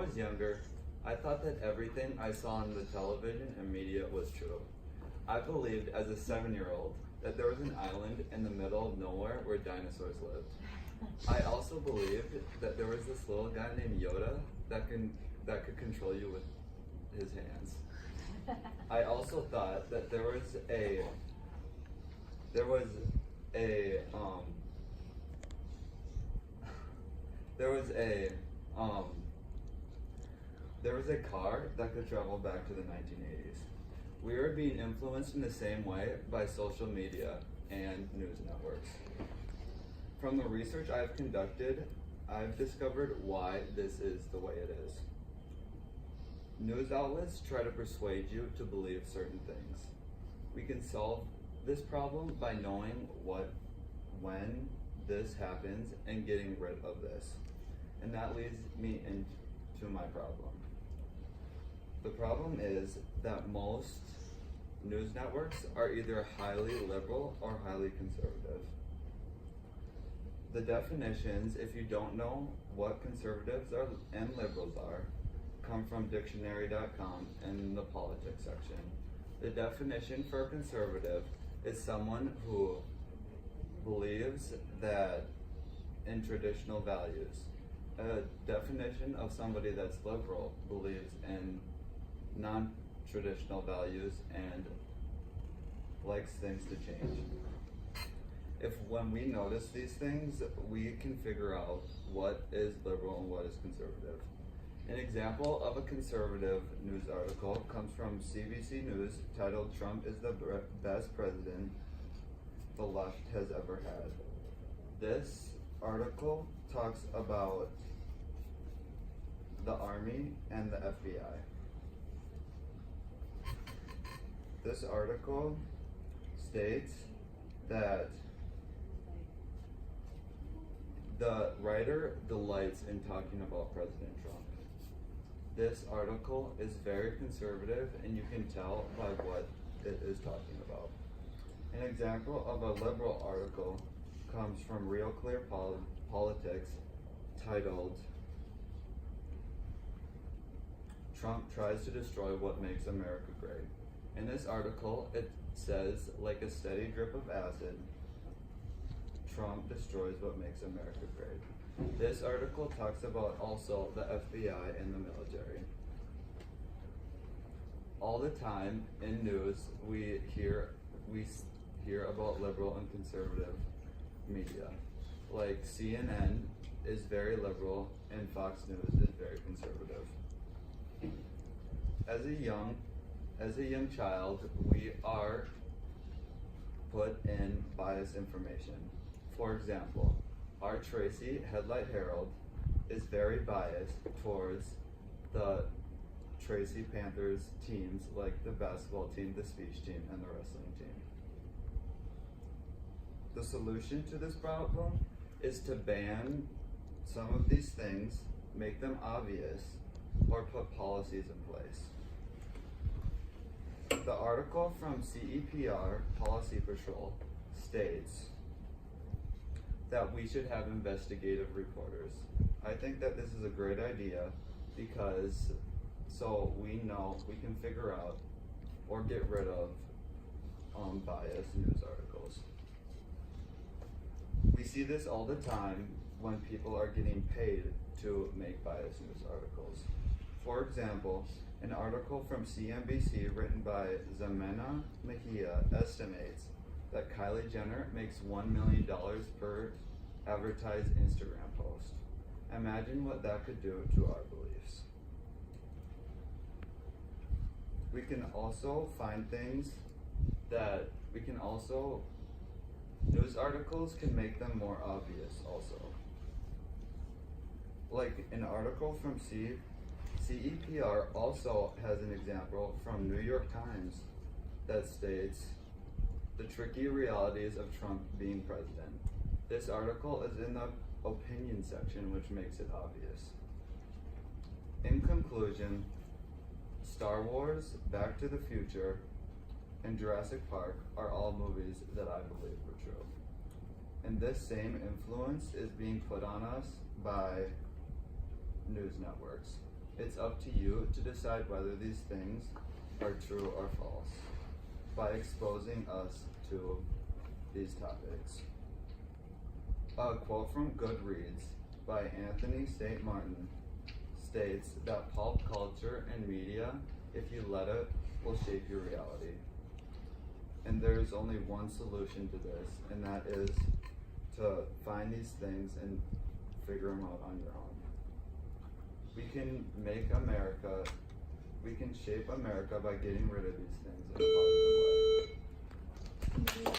was younger, I thought that everything I saw on the television and media was true. I believed as a 7-year-old that there was an island in the middle of nowhere where dinosaurs lived. I also believed that there was this little guy named Yoda that could control you with his hands. I also thought that there was a car that could travel back to the 1980s. We are being influenced in the same way by social media and news networks. From the research I've conducted, I've discovered why this is the way it is. News outlets try to persuade you to believe certain things. We can solve this problem by knowing when this happens and getting rid of this. And that leads me into my problem. The problem is that most news networks are either highly liberal or highly conservative. The definitions, if you don't know what conservatives are and liberals are, come from dictionary.com in the politics section. The definition for a conservative is someone who believes that in traditional values. A definition of somebody that's liberal believes in non-traditional values and likes things to change. When we notice these things, we can figure out what is liberal and what is conservative. An example of a conservative news article comes from CBC News titled "Trump is the best president the left has ever had." This article talks about the Army and the FBI. This article states that the writer delights in talking about President Trump. This article is very conservative, and you can tell by what it is talking about. An example of a liberal article comes from Real Clear Politics titled "Trump tries to destroy what makes America great." In this article, it says, like a steady drip of acid, Trump destroys what makes America great. This article talks about also the FBI and the military. All the time in news, we hear about liberal and conservative media. Like CNN is very liberal and Fox News is very conservative. As a young child, we are put in biased information. For example, our Tracy Headlight Herald is very biased towards the Tracy Panthers teams, like the basketball team, the speech team, and the wrestling team. The solution to this problem is to ban some of these things, make them obvious, or put policies in place. The article from CEPR Policy Patrol states that we should have investigative reporters. I think that this is a great idea because so we know we can figure out or get rid of biased news articles. We see this all the time when people are getting paid to make biased news articles. For example, an article from CNBC written by Ximena Mejia estimates that Kylie Jenner makes $1 million per advertised Instagram post. Imagine what that could do to our beliefs. We can also find things that news articles can make them more obvious also. Like an article from CEPR also has an example from New York Times that states the tricky realities of Trump being president. This article is in the opinion section, which makes it obvious. In conclusion, Star Wars, Back to the Future, and Jurassic Park are all movies that I believe were true. And this same influence is being put on us by news networks. It's up to you to decide whether these things are true or false by exposing us to these topics. A quote from Goodreads by Anthony St. Martin states that pulp culture and media, if you let it, will shape your reality. And there's only one solution to this, and that is to find these things and figure them out on your own. We can make America, we can shape America by getting rid of these things in a positive way.